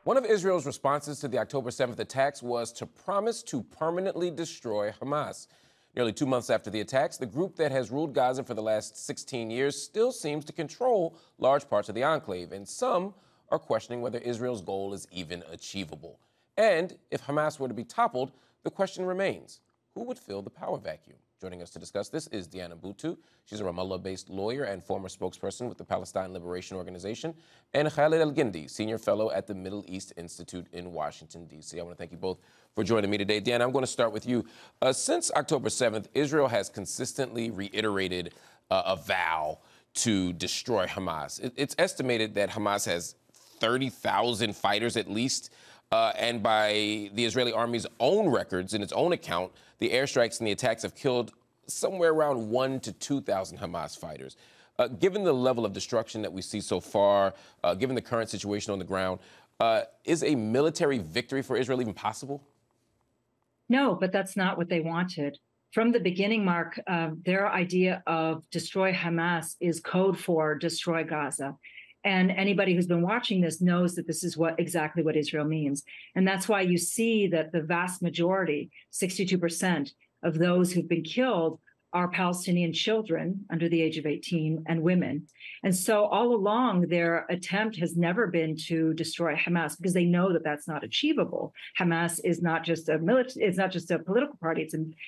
One of Israel's responses to the October 7th attacks was to promise to permanently destroy Hamas. Nearly 2 months after the attacks, the group that has ruled Gaza for the last 16 years still seems to control large parts of the enclave, and some are questioning whether Israel's goal is even achievable. And if Hamas were to be toppled, the question remains, who would fill the power vacuum? Joining us to discuss this is Buttu. She's a Ramallah-based lawyer and former spokesperson with the Palestine Liberation Organization, and Khaled Elgindy, senior fellow at the Middle East Institute in Washington, D.C. I want to thank you both for joining me today. Deanna, I'm going to start with you. Since October 7th, Israel has consistently reiterated a vow to destroy Hamas. It's estimated that Hamas has 30,000 fighters at least, and by the Israeli army's own records, in its own account, the airstrikes and the attacks have killed somewhere around 1,000 to 2,000 Hamas fighters. Given the level of destruction that we see so far, given the current situation on the ground, is a military victory for Israel even possible? No, but that's not what they wanted. From the beginning, Mark, their idea of destroy Hamas is code for destroy Gaza. And anybody who's been watching this knows that this is exactly what Israel means. And that's why you see that the vast majority, 62% of those who've been killed are Palestinian children under the age of 18 and women. And so all along, their attempt has never been to destroy Hamas because they know that that's not achievable. Hamas is not just it's not just a political party,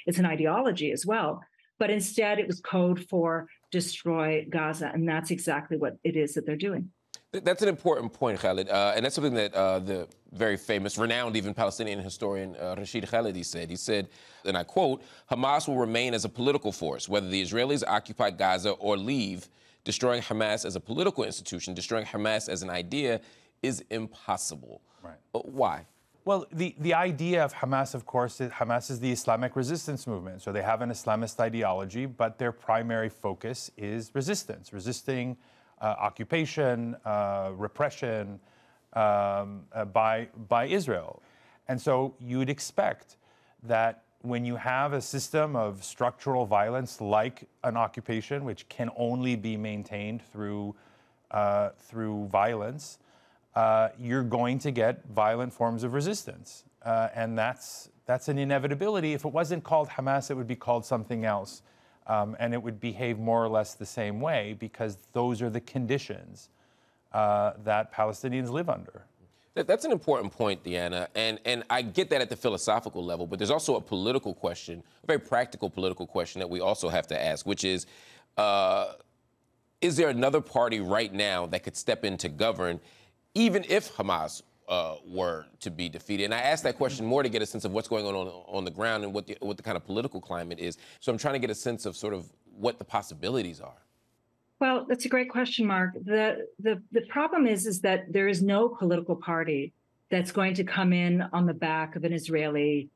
it's an ideology as well. But instead, it was code for destroy Gaza, and that's exactly what it is that they're doing. That's an important point, Khaled, and that's something that the very famous, renowned even Palestinian historian Rashid Khalidi said. He said, and I quote, "Hamas will remain as a political force, whether the Israelis occupy Gaza or leave. Destroying Hamas as a political institution, destroying Hamas as an idea is impossible." Right. Why? Well, the idea of Hamas, of course, Hamas is the Islamic resistance movement. So they have an Islamist ideology, but their primary focus is resistance, resisting occupation, repression by Israel. And so you'd expect that when you have a system of structural violence like an occupation, which can only be maintained through violence, you're going to get violent forms of resistance. And that's an inevitability. If it wasn't called Hamas, it would be called something else. And it would behave more or less the same way because those are the conditions that Palestinians live under. That's an important point, Deanna, and I get that at the philosophical level, but there's also a political question, a very practical political question that we also have to ask, which is there another party right now that could step in to govern even if Hamas were to be defeated? And I ask that question more to get a sense of what's going on the ground and what the kind of political climate is. So I'm trying to get a sense of sort of what the possibilities are. Well, that's a great question, Mark. The problem is that there is no political party that's going to come in on the back of an Israeli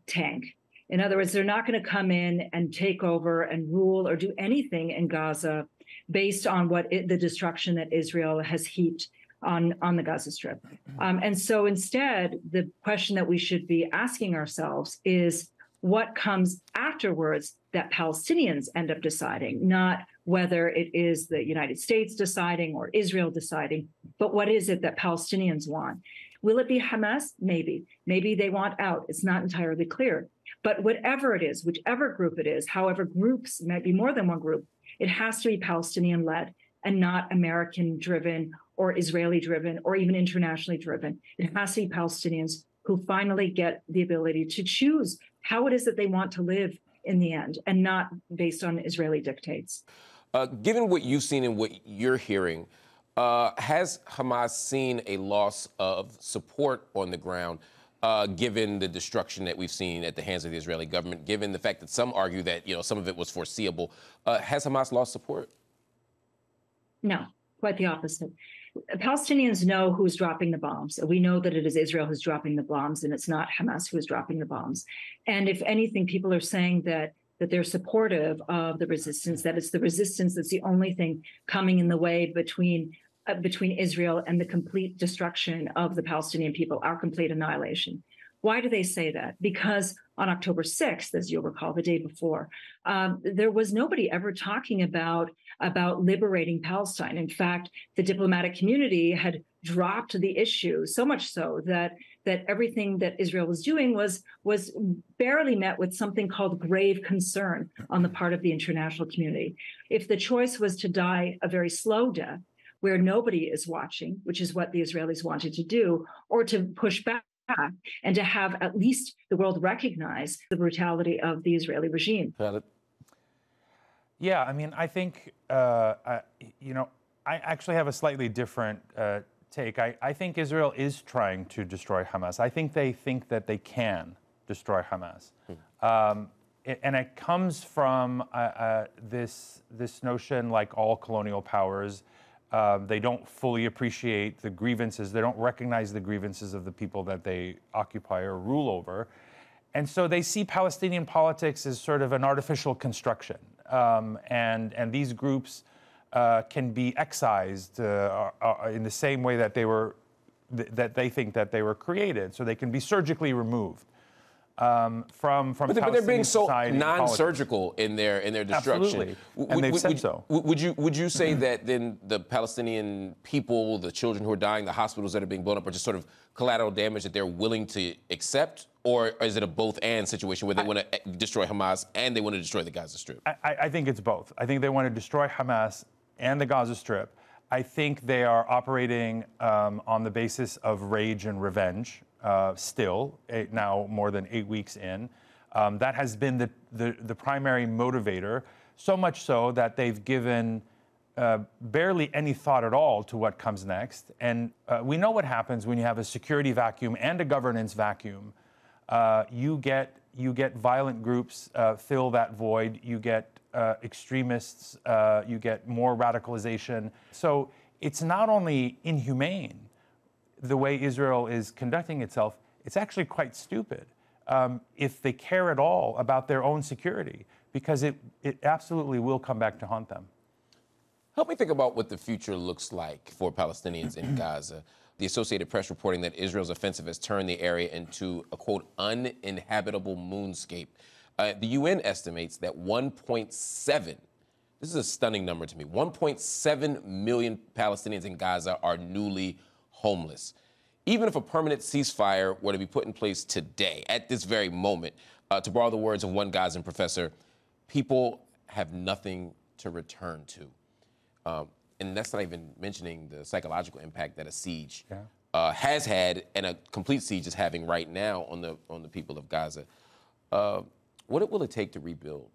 tank. In other words, they're not going to come in and take over and rule or do anything in Gaza based on the destruction that Israel has heaped on the Gaza Strip. And so instead, the question that we should be asking ourselves is what comes afterwards that Palestinians end up deciding, not whether it is the United States deciding or Israel deciding, but what is it that Palestinians want? Will it be Hamas? Maybe. Maybe they want out. It's not entirely clear. But whatever it is, whichever group it is, however groups, it might be more than one group, it has to be Palestinian-led and not American-driven or Israeli-driven or even internationally driven. It has to be Palestinians who finally get the ability to choose how it is that they want to live in the end and not based on Israeli dictates. Given what you've seen and what you're hearing, has Hamas seen a loss of support on the ground, given the destruction that we've seen at the hands of the Israeli government, given the fact that some argue that, some of it was foreseeable? Has Hamas lost support? No, quite the opposite. Palestinians know who's dropping the bombs. We know that it is Israel who's dropping the bombs, and it's not Hamas who is dropping the bombs. And if anything, people are saying that they're supportive of the resistance, that it's the resistance that's the only thing coming in the way between Israel and the complete destruction of the Palestinian people, our complete annihilation. Why do they say that? Because on October 6th, as you'll recall, the day before, there was nobody ever talking about liberating Palestine. In fact, the diplomatic community had dropped the issue, so much so that everything that Israel was doing was barely met with something called grave concern on the part of the international community. If the choice was to die a very slow death, where nobody is watching, which is what the Israelis wanted to do, or to push back and to have at least the world recognize the brutality of the Israeli regime. Yeah, I mean, I think, you know, I actually have a slightly different take. I think Israel is trying to destroy Hamas. I think that they can destroy Hamas. And it comes from this notion, like all colonial powers, they don't fully appreciate the grievances. They don't recognize the grievances of the people that they occupy or rule over. And so they see Palestinian politics as sort of an artificial construction. And these groups can be excised in the same way that they think that they were created. So they can be surgically removed from but they're being so non-surgical in their destruction. Absolutely. And they've said so. Would you say that then the Palestinian people, the children who are dying, the hospitals that are being blown up, are just sort of collateral damage that they're willing to accept? Or is it a both-and situation where they want to destroy Hamas and they want to destroy the Gaza Strip? I think it's both. I think they want to destroy Hamas and the Gaza Strip. I think they are operating on the basis of rage and revenge still, now more than 8 weeks in. That has been the primary motivator, so much so that they've given barely any thought at all to what comes next. And we know what happens when you have a security vacuum and a governance vacuum. You get violent groups fill that void. You get extremists. You get more radicalization. So it's not only inhumane the way Israel is conducting itself, it's actually quite stupid if they care at all about their own security, because it absolutely will come back to haunt them. Help me think about what the future looks like for Palestinians in Gaza. The Associated Press reporting that Israel's offensive has turned the area into a, quote, uninhabitable moonscape. The UN estimates that 1.7, this is a stunning number to me, 1.7 million Palestinians in Gaza are newly homeless. Even if a permanent ceasefire were to be put in place today, at this very moment, to borrow the words of one Gazan professor, people have nothing to return to. And that's not even mentioning the psychological impact that a siege has had, and a complete siege is having right now on the people of Gaza. What will it take to rebuild?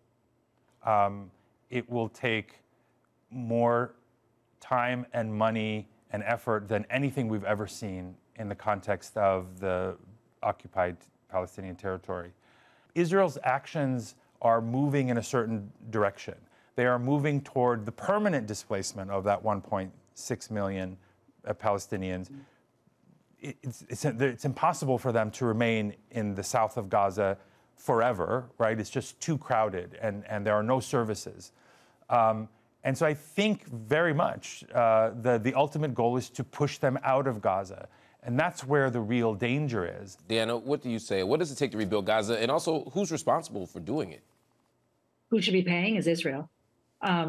It will take more time and money and effort than anything we've ever seen in the context of the occupied Palestinian territory. Israel's actions are moving in a certain direction. They are moving toward the permanent displacement of that 1.6 million Palestinians. It's impossible for them to remain in the south of Gaza forever, right? It's just too crowded, and there are no services. And so I think very much the ultimate goal is to push them out of Gaza. And that's where the real danger is. Deanna, what do you say? What does it take to rebuild Gaza? And also, who's responsible for doing it? Who should be paying is Israel.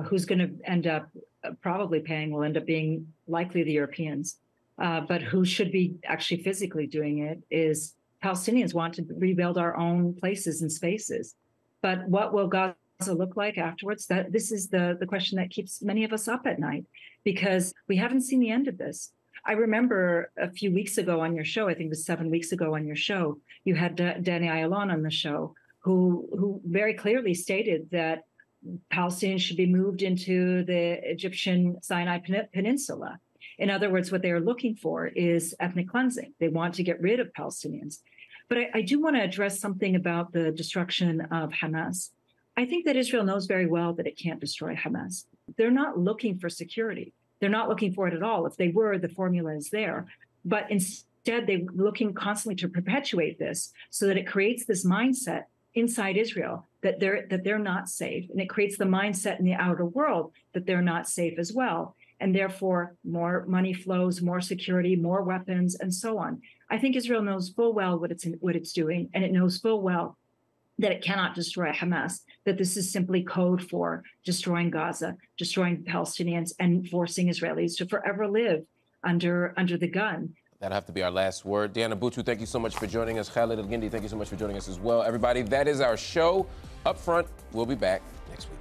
Who's going to end up probably paying will end up being likely the Europeans. But who should be actually physically doing it is Palestinians want to rebuild our own places and spaces. But what will Gaza look like afterwards? This is the question that keeps many of us up at night, because we haven't seen the end of this. I remember a few weeks ago on your show, I think it was 7 weeks ago on your show, you had Danny Ayalon on the show, who very clearly stated that Palestinians should be moved into the Egyptian Sinai Peninsula. In other words, what they are looking for is ethnic cleansing. They want to get rid of Palestinians. But I do want to address something about the destruction of Hamas. I think that Israel knows very well that it can't destroy Hamas. They're not looking for security. They're not looking for it at all. If they were, the formula is there. But instead, they're looking constantly to perpetuate this so that it creates this mindset inside Israel that they're not safe. And it creates the mindset in the outer world that they're not safe as well. And therefore, more money flows, more security, more weapons, and so on. I think Israel knows full well what it's doing, and it knows full well that it cannot destroy Hamas, that this is simply code for destroying Gaza, destroying Palestinians, and forcing Israelis to forever live under the gun. That'll have to be our last word. Deanna Buttu, thank you so much for joining us. Khaled Elgindy, thank you so much for joining us as well. Everybody, that is our show. Up Front, we'll be back next week.